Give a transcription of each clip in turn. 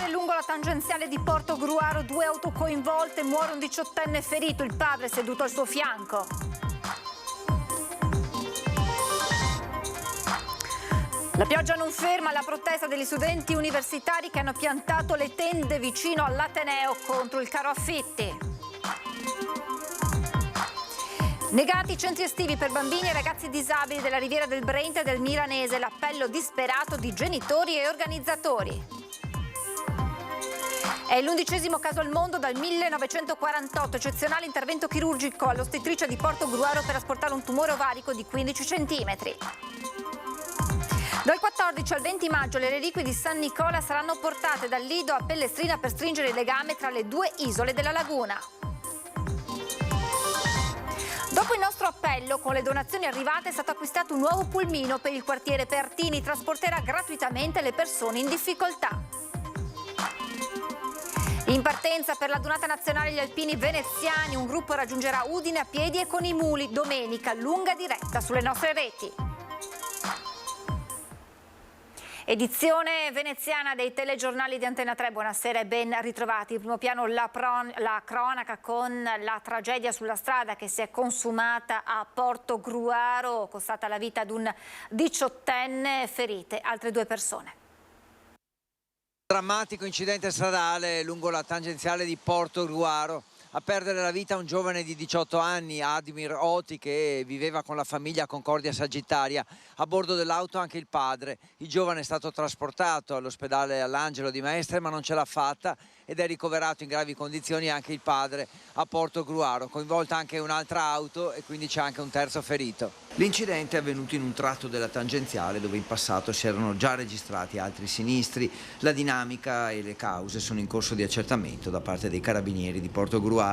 strade lungo la tangenziale di Portogruaro, 2 auto coinvolte, muore un 18enne ferito, il padre seduto al suo fianco. La pioggia non ferma la protesta degli studenti universitari che hanno piantato le tende vicino all'Ateneo contro il caro affitti. Negati i centri estivi per bambini e ragazzi disabili della Riviera del Brenta e del Milanese, l'appello disperato di genitori e organizzatori. È l'11° caso al mondo dal 1948, eccezionale intervento chirurgico all'ostetricia di Portogruaro per asportare un tumore ovarico di 15 centimetri. Dal 14 al 20 maggio le reliquie di San Nicola saranno portate dal Lido a Pellestrina per stringere il legame tra le 2 isole della laguna. Dopo il nostro appello, con le donazioni arrivate è stato acquistato un nuovo pulmino per il quartiere Pertini, trasporterà gratuitamente le persone in difficoltà. In partenza per la donata nazionale agli alpini veneziani, un gruppo raggiungerà Udine a piedi e con i muli, domenica, lunga diretta sulle nostre reti. Edizione veneziana dei telegiornali di Antena 3, buonasera e ben ritrovati. In primo piano la cronaca con la tragedia sulla strada che si è consumata a Portogruaro, costata la vita ad un 18enne, ferite altre 2 persone. Drammatico incidente stradale lungo la tangenziale di Portogruaro. A perdere la vita un giovane di 18 anni, Admir Oti, che viveva con la famiglia a Concordia Sagittaria. A bordo dell'auto anche il padre. Il giovane è stato trasportato all'ospedale all'Angelo di Mestre, ma non ce l'ha fatta ed è ricoverato in gravi condizioni anche il padre a Portogruaro. Coinvolta anche un'altra auto e quindi c'è anche un terzo ferito. L'incidente è avvenuto in un tratto della tangenziale dove in passato si erano già registrati altri sinistri. La dinamica e le cause sono in corso di accertamento da parte dei carabinieri di Portogruaro.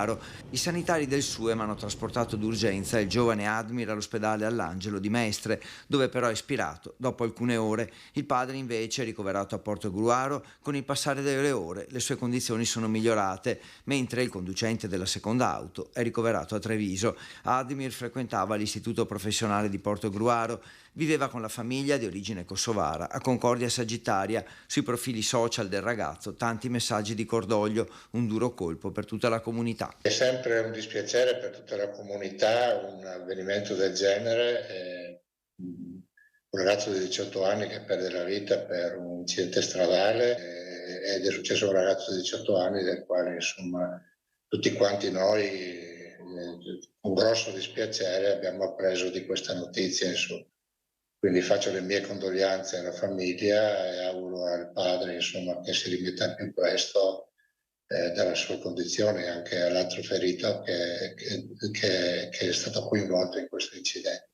I sanitari del SUEM hanno trasportato d'urgenza il giovane Admir all'ospedale all'Angelo di Mestre, dove però è espirato dopo alcune ore. Il padre invece è ricoverato a Portogruaro. Con il passare delle ore le sue condizioni sono migliorate, mentre il conducente della seconda auto è ricoverato a Treviso. Admir frequentava l'istituto professionale di Portogruaro, viveva con la famiglia di origine kosovara a Concordia Sagittaria. Sui profili social del ragazzo tanti messaggi di cordoglio, un duro colpo per tutta la comunità. È sempre un dispiacere per tutta la comunità un avvenimento del genere, un ragazzo di 18 anni che perde la vita per un incidente stradale ed è successo a un ragazzo di 18 anni del quale insomma tutti quanti noi con grosso dispiacere abbiamo appreso di questa notizia, insomma. Quindi faccio le mie condoglianze alla famiglia e auguro al padre insomma, che si rimetta al più presto dalla sua condizione, e anche all'altro ferito che è stato coinvolto in questo incidente.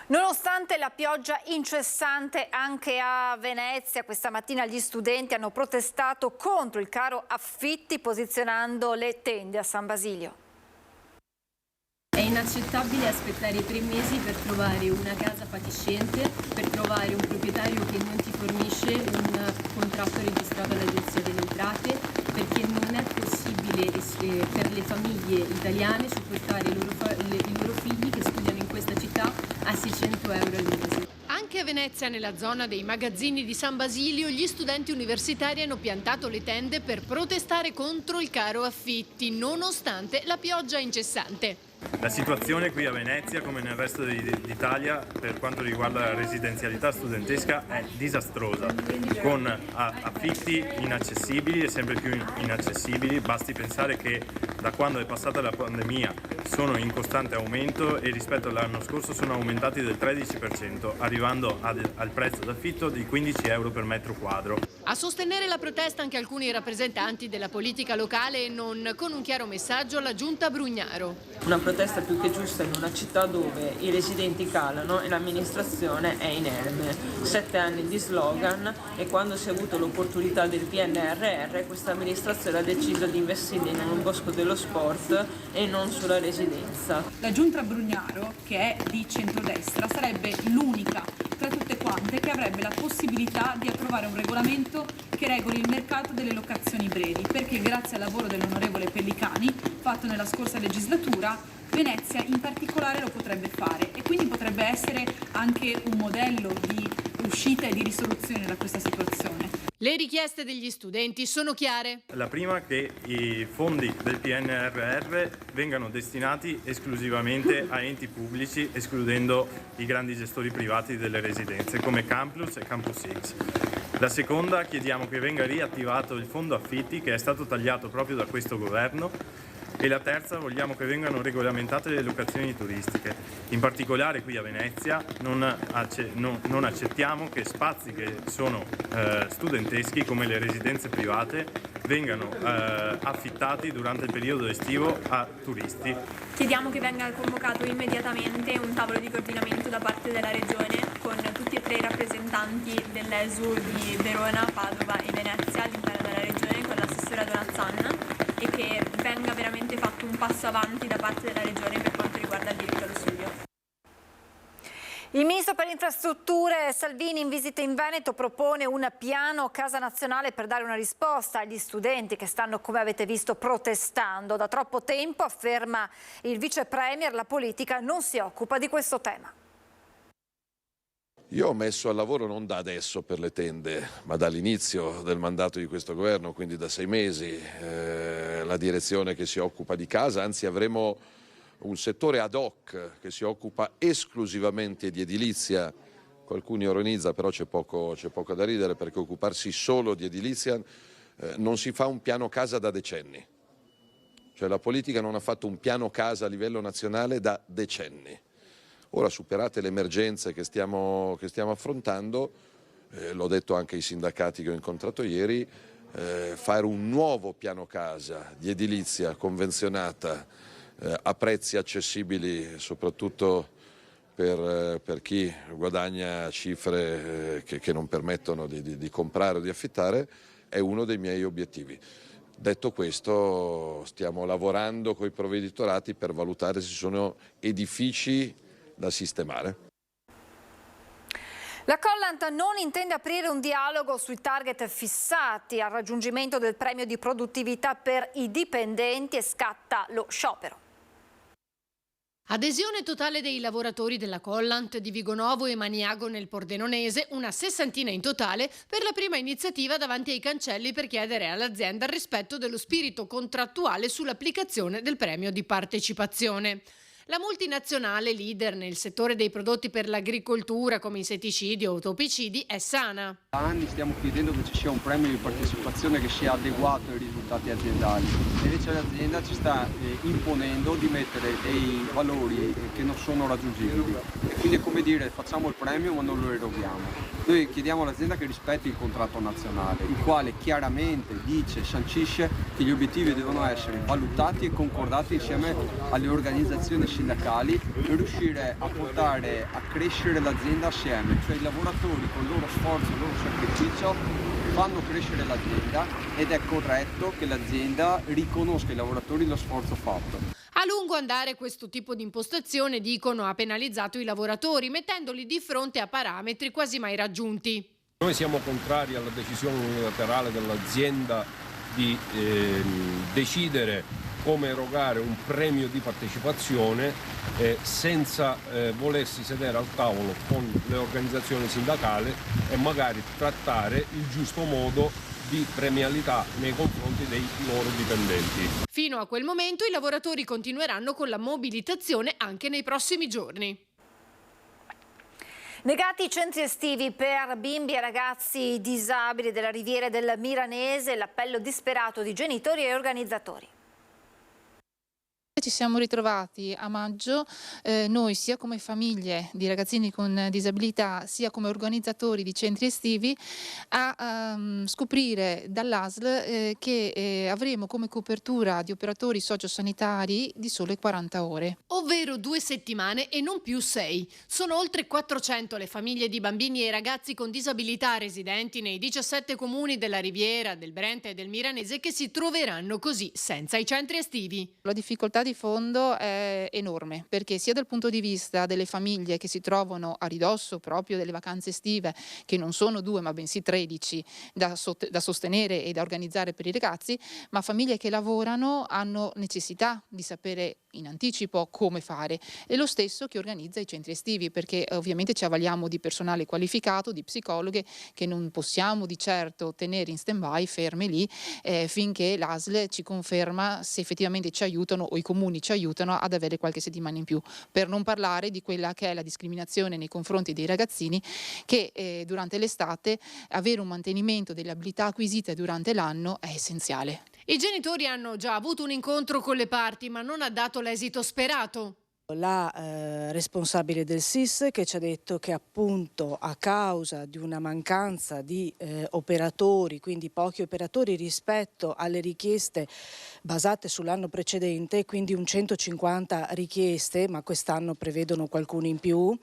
Nonostante la pioggia incessante anche a Venezia, questa mattina gli studenti hanno protestato contro il caro affitti posizionando le tende a San Basilio. È inaccettabile aspettare i 3 mesi per trovare una casa fatiscente, per trovare un proprietario che non ti fornisce un contratto registrato all'Agenzia delle Entrate, perché non è possibile per le famiglie italiane supportare i loro figli che studiano in questa città a 600 euro al mese. Anche a Venezia, nella zona dei magazzini di San Basilio, gli studenti universitari hanno piantato le tende per protestare contro il caro affitti, nonostante la pioggia incessante. La situazione qui a Venezia, come nel resto d'Italia, per quanto riguarda la residenzialità studentesca, è disastrosa, con affitti inaccessibili e sempre più inaccessibili. Basti pensare che da quando è passata la pandemia sono in costante aumento e rispetto all'anno scorso sono aumentati del 13%, arrivando al prezzo d'affitto di 15 euro per metro quadro. A sostenere la protesta anche alcuni rappresentanti della politica locale e non, con un chiaro messaggio alla giunta Brugnaro. Una protesta più che giusta in una città dove i residenti calano e l'amministrazione è inerme. 7 anni di slogan e quando si è avuto l'opportunità del PNRR questa amministrazione ha deciso di investire in un bosco dello sport e non sulla residenza. La giunta Brugnaro, che è di centrodestra, sarebbe l'unica tra tutte quante che avrebbe la possibilità di approvare un regolamento che regoli il mercato delle locazioni brevi, perché grazie al lavoro dell'onorevole Pellicani fatto nella scorsa legislatura Venezia in particolare lo potrebbe fare e quindi potrebbe essere anche un modello di uscita e di risoluzione da questa situazione. Le richieste degli studenti sono chiare. La prima, che i fondi del PNRR vengano destinati esclusivamente a enti pubblici, escludendo i grandi gestori privati delle residenze come Campus e Campus X. La seconda, chiediamo che venga riattivato il fondo affitti, che è stato tagliato proprio da questo governo. E la terza, vogliamo che vengano regolamentate le locazioni turistiche. In particolare qui a Venezia non accettiamo che spazi che sono studenteschi, come le residenze private, vengano affittati durante il periodo estivo a turisti. Chiediamo che venga convocato immediatamente un tavolo di coordinamento da parte della Regione con tutti e 3 i rappresentanti dell'ESU di Verona, Padova e Venezia all'interno della Regione, con l'assessore Donazzan, e che venga veramente fatto un passo avanti da parte della Regione per quanto riguarda il diritto allo studio. Il ministro per le infrastrutture Salvini, in visita in Veneto, propone un piano casa nazionale per dare una risposta agli studenti che stanno, come avete visto, protestando. Da troppo tempo, afferma il vice premier, la politica non si occupa di questo tema. Io ho messo al lavoro non da adesso per le tende, ma dall'inizio del mandato di questo governo, quindi da 6 mesi, la direzione che si occupa di casa, anzi avremo un settore ad hoc che si occupa esclusivamente di edilizia. Qualcuno ironizza, però c'è poco da ridere, perché occuparsi solo di edilizia non si fa un piano casa da decenni. Cioè la politica non ha fatto un piano casa a livello nazionale da decenni. Ora, superate le emergenze che stiamo affrontando, l'ho detto anche ai sindacati che ho incontrato ieri, fare un nuovo piano casa di edilizia convenzionata a prezzi accessibili, soprattutto per chi guadagna cifre che non permettono di comprare o di affittare, è uno dei miei obiettivi. Detto questo, stiamo lavorando con i provveditorati per valutare se ci sono edifici da sistemare. La Collant non intende aprire un dialogo sui target fissati al raggiungimento del premio di produttività per i dipendenti e scatta lo sciopero. Adesione totale dei lavoratori della Collant di Vigonovo e Maniago nel Pordenonese, una 60ina in totale, per la prima iniziativa davanti ai cancelli per chiedere all'azienda il rispetto dello spirito contrattuale sull'applicazione del premio di partecipazione. La multinazionale leader nel settore dei prodotti per l'agricoltura come insetticidi o autopicidi è Sana. Da anni stiamo chiedendo che ci sia un premio di partecipazione che sia adeguato ai risultati aziendali. Invece l'azienda ci sta imponendo di mettere dei valori che non sono raggiungibili. E quindi è come dire: facciamo il premio ma non lo eroghiamo. Noi chiediamo all'azienda che rispetti il contratto nazionale, il quale chiaramente sancisce che gli obiettivi devono essere valutati e concordati insieme alle organizzazioni sindacali per riuscire a portare a crescere l'azienda assieme, cioè i lavoratori con il loro sforzo e il loro sacrificio fanno crescere l'azienda ed è corretto che l'azienda riconosca ai lavoratori lo sforzo fatto. A lungo andare questo tipo di impostazione, dicono, ha penalizzato i lavoratori, mettendoli di fronte a parametri quasi mai raggiunti. Noi siamo contrari alla decisione unilaterale dell'azienda di decidere come erogare un premio di partecipazione senza volersi sedere al tavolo con le organizzazioni sindacali e magari trattare il giusto modo di premialità nei confronti dei loro dipendenti. Fino a quel momento i lavoratori continueranno con la mobilitazione anche nei prossimi giorni. Negati i centri estivi per bimbi e ragazzi disabili della Riviera del Miranese, l'appello disperato di genitori e organizzatori. Ci siamo ritrovati a maggio, noi sia come famiglie di ragazzini con disabilità sia come organizzatori di centri estivi, a scoprire dall'ASL che avremo come copertura di operatori sociosanitari di sole 40 ore. Ovvero 2 settimane e non più 6. Sono oltre 400 le famiglie di bambini e ragazzi con disabilità residenti nei 17 comuni della Riviera, del Brenta e del Miranese che si troveranno così senza i centri estivi. La difficoltà di fondo è enorme, perché sia dal punto di vista delle famiglie che si trovano a ridosso proprio delle vacanze estive, che non sono 2 ma bensì 13 da sostenere e da organizzare per i ragazzi, ma famiglie che lavorano hanno necessità di sapere in anticipo come fare. E lo stesso che organizza i centri estivi, perché ovviamente ci avvaliamo di personale qualificato, di psicologhe, che non possiamo di certo tenere in stand-by, ferme lì, finché l'ASL ci conferma se effettivamente ci aiutano o i comuni ci aiutano ad avere qualche settimana in più, per non parlare di quella che è la discriminazione nei confronti dei ragazzini che durante l'estate avere un mantenimento delle abilità acquisite durante l'anno è essenziale. I genitori hanno già avuto un incontro con le parti, ma non ha dato l'esito sperato. La responsabile del SIS che ci ha detto che appunto a causa di una mancanza di operatori, quindi pochi operatori rispetto alle richieste basate sull'anno precedente, quindi un 150 richieste, ma quest'anno prevedono qualcuno in più,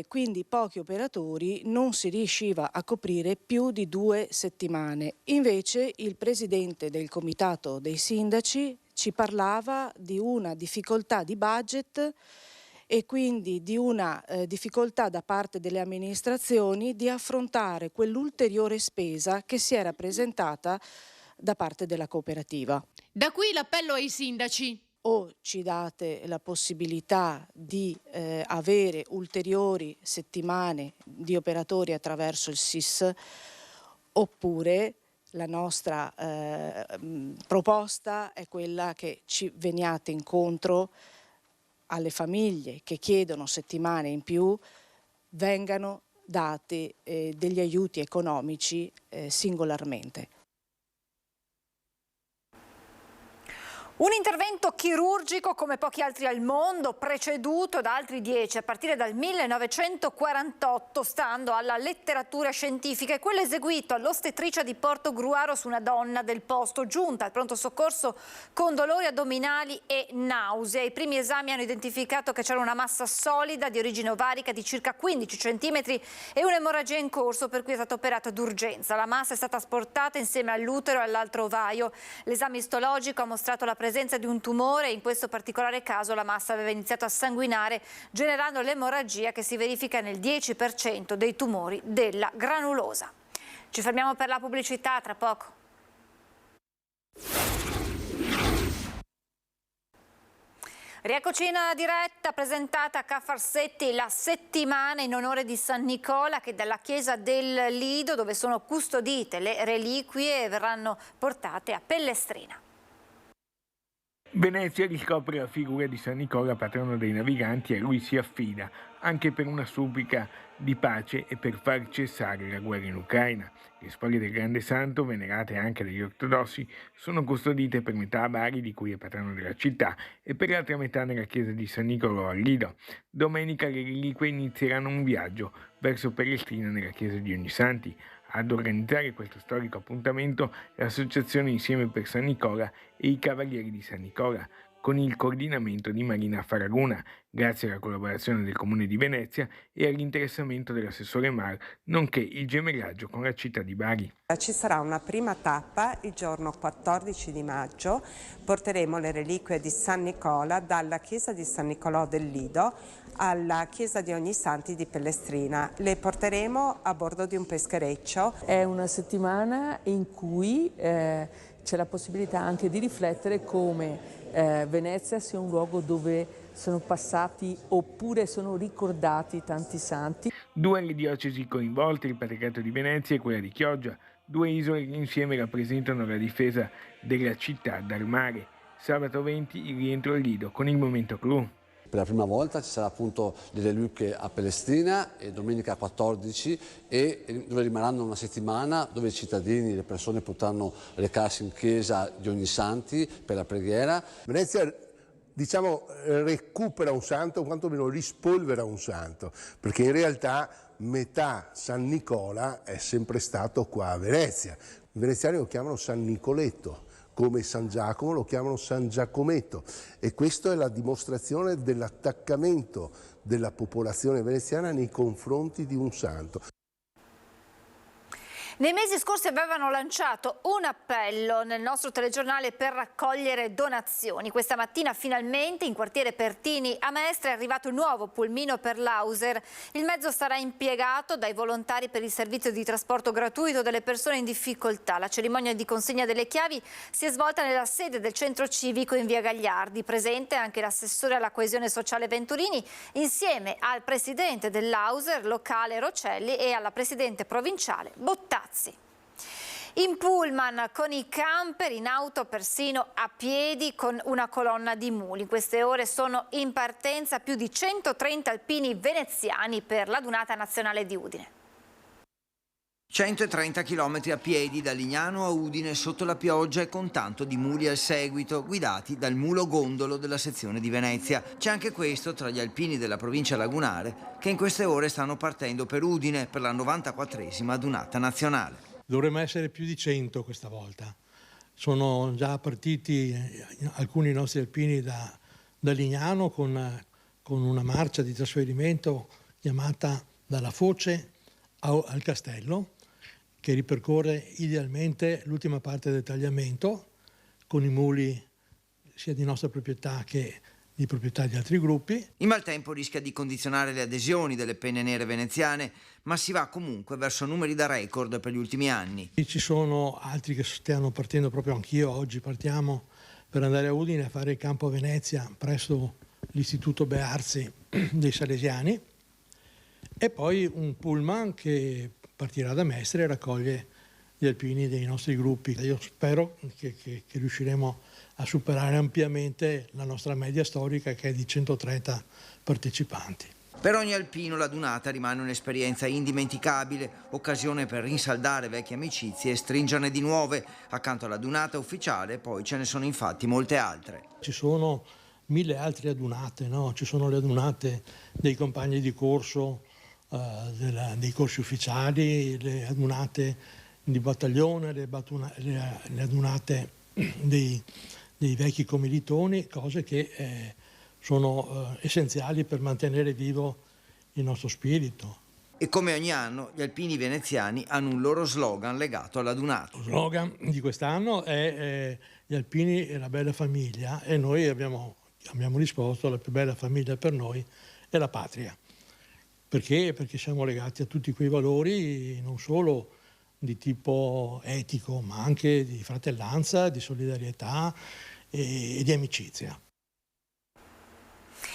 quindi pochi operatori, non si riusciva a coprire più di 2 settimane. Invece il presidente del comitato dei sindaci ci parlava di una difficoltà di budget e quindi di una difficoltà da parte delle amministrazioni di affrontare quell'ulteriore spesa che si era presentata da parte della cooperativa. Da qui l'appello ai sindaci. O ci date la possibilità di avere ulteriori settimane di operatori attraverso il SIS, oppure la nostra proposta è quella che ci veniate incontro alle famiglie che chiedono settimane in più, vengano dati degli aiuti economici singolarmente. Un intervento chirurgico come pochi altri al mondo, preceduto da altri 10 a partire dal 1948, stando alla letteratura scientifica, è quello eseguito all'ostetricia di Portogruaro su una donna del posto, giunta al pronto soccorso con dolori addominali e nausea. I primi esami hanno identificato che c'era una massa solida di origine ovarica di circa 15 cm e un'emorragia in corso, per cui è stato operato d'urgenza. La massa è stata asportata insieme all'utero e all'altro ovaio. L'esame istologico ha mostrato la presenza di un tumore e in questo particolare caso la massa aveva iniziato a sanguinare, generando l'emorragia che si verifica nel 10% dei tumori della granulosa. Ci fermiamo per la pubblicità, tra poco. Rieccoci in diretta, presentata a Ca' Farsetti la settimana in onore di San Nicola, che dalla chiesa del Lido, dove sono custodite le reliquie, verranno portate a Pellestrina. Venezia riscopre la figura di San Nicola, patrono dei naviganti, e a lui si affida anche per una supplica di pace e per far cessare la guerra in Ucraina. Le spoglie del grande santo, venerate anche dagli ortodossi, sono custodite per metà a Bari, di cui è patrono della città, e per l'altra metà nella chiesa di San Nicolò al Lido. Domenica le reliquie inizieranno un viaggio verso Pellestrina nella chiesa di Ognissanti. Ad organizzare questo storico appuntamento l'associazione Insieme per San Nicola e i Cavalieri di San Nicola, con il coordinamento di Marina Faraguna, grazie alla collaborazione del Comune di Venezia e all'interessamento dell'assessore Mar, nonché il gemellaggio con la città di Bari. Ci sarà una prima tappa il giorno 14 di maggio, porteremo le reliquie di San Nicola dalla chiesa di San Nicolò del Lido alla chiesa di Ognissanti di Pellestrina. Le porteremo a bordo di un peschereccio. È una settimana in cui c'è la possibilità anche di riflettere come Venezia sia un luogo dove sono passati oppure sono ricordati tanti santi. 2 le diocesi coinvolte, il Patriarcato di Venezia e quella di Chioggia, 2 isole che insieme rappresentano la difesa della città dal mare. Sabato 20 il rientro al Lido con il momento clou. Per la prima volta ci sarà appunto le reliquie a Pellestrina e domenica 14 e dove rimarranno una settimana, dove i cittadini, le persone potranno recarsi in chiesa di Ognissanti per la preghiera. Venezia, diciamo, recupera un santo, o quantomeno rispolvera un santo, perché in realtà metà San Nicola è sempre stato qua a Venezia. I veneziani lo chiamano San Nicoletto, come San Giacomo lo chiamano San Giacometto, e questa è la dimostrazione dell'attaccamento della popolazione veneziana nei confronti di un santo. Nei mesi scorsi avevano lanciato un appello nel nostro telegiornale per raccogliere donazioni. Questa mattina finalmente in quartiere Pertini a Mestre è arrivato il nuovo pulmino per l'Auser. Il mezzo sarà impiegato dai volontari per il servizio di trasporto gratuito delle persone in difficoltà. La cerimonia di consegna delle chiavi si è svolta nella sede del centro civico in via Gagliardi. Presente anche l'assessore alla coesione sociale Venturini insieme al presidente dell'Auser locale Rocelli e alla presidente provinciale Bottazzi. In pullman, con i camper, in auto, persino a piedi, con una colonna di muli. In queste ore sono in partenza più di 130 alpini veneziani per la Dunata Nazionale di Udine. 130 km a piedi da Lignano a Udine sotto la pioggia e con tanto di muli al seguito, guidati dal mulo gondolo della sezione di Venezia. C'è anche questo tra gli alpini della provincia lagunare che in queste ore stanno partendo per Udine per la 94esima Dunata Nazionale. Dovremmo essere più di 100 questa volta. Sono già partiti alcuni nostri alpini da Lignano con una marcia di trasferimento chiamata dalla Foce al Castello, che ripercorre idealmente l'ultima parte del tagliamento con i muli sia di nostra proprietà che di proprietà di altri gruppi. Il maltempo rischia di condizionare le adesioni delle penne nere veneziane, ma si va comunque verso numeri da record per gli ultimi anni. Ci sono altri che stanno partendo, proprio anch'io oggi partiamo per andare a Udine a fare il campo a Venezia presso l'Istituto Bearzi dei Salesiani, e poi un pullman che partirà da Mestre e raccoglie gli alpini dei nostri gruppi. Io spero che riusciremo a superare ampiamente la nostra media storica, che è di 130 partecipanti. Per ogni alpino la Dunata rimane un'esperienza indimenticabile, occasione per rinsaldare vecchie amicizie e stringerne di nuove. Accanto alla Dunata ufficiale poi ce ne sono infatti molte altre. Ci sono 1000 altre adunate, no? Ci sono le adunate dei compagni di corso, dei corsi ufficiali, le adunate di battaglione, le adunate dei vecchi commilitoni, cose che sono essenziali per mantenere vivo il nostro spirito. E come ogni anno gli alpini veneziani hanno un loro slogan legato alla Dunata. Lo slogan di quest'anno è gli alpini e la bella famiglia, e noi abbiamo risposto: la più bella famiglia per noi è la patria. Perché? Perché siamo legati a tutti quei valori, non solo di tipo etico, ma anche di fratellanza, di solidarietà e di amicizia.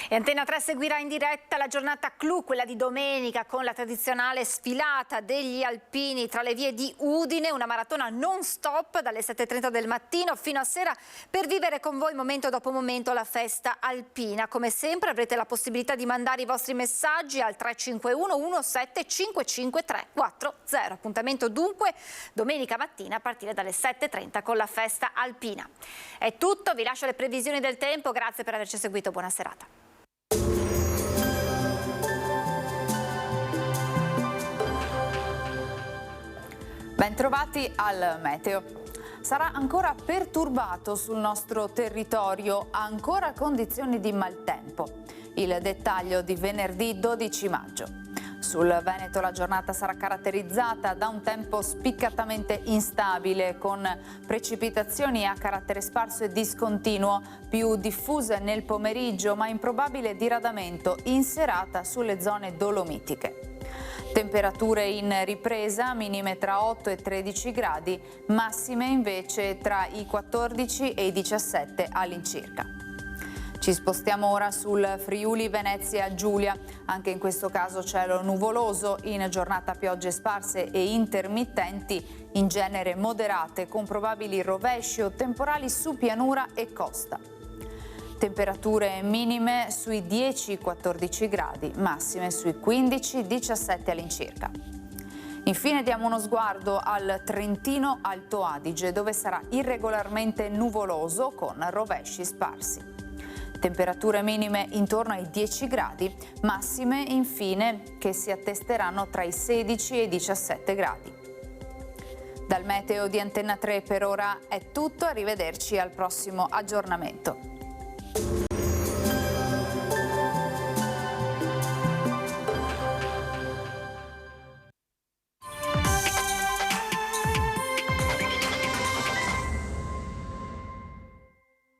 E Antena 3 seguirà in diretta la giornata clou, quella di domenica, con la tradizionale sfilata degli alpini tra le vie di Udine, una maratona non stop dalle 7:30 del mattino fino a sera per vivere con voi momento dopo momento la festa alpina. Come sempre avrete la possibilità di mandare i vostri messaggi al 351 17 55340. Appuntamento dunque domenica mattina a partire dalle 7:30 con la festa alpina. È tutto, vi lascio le previsioni del tempo, grazie per averci seguito, buona serata. Bentrovati al meteo. Sarà ancora perturbato sul nostro territorio, ancora condizioni di maltempo. Il dettaglio di venerdì 12 maggio. Sul Veneto la giornata sarà caratterizzata da un tempo spiccatamente instabile, con precipitazioni a carattere sparso e discontinuo, più diffuse nel pomeriggio ma improbabile diradamento in serata sulle zone dolomitiche. Temperature in ripresa, minime tra 8 e 13 gradi, massime invece tra i 14 e i 17 all'incirca. Ci spostiamo ora sul Friuli Venezia Giulia, anche in questo caso cielo nuvoloso, in giornata piogge sparse e intermittenti, in genere moderate, con probabili rovesci o temporali su pianura e costa. Temperature minime sui 10-14 gradi, massime sui 15-17 all'incirca. Infine diamo uno sguardo al Trentino Alto Adige, dove sarà irregolarmente nuvoloso con rovesci sparsi. Temperature minime intorno ai 10 gradi, massime infine che si attesteranno tra i 16 e i 17 gradi. Dal meteo di Antena 3 per ora è tutto, arrivederci al prossimo aggiornamento.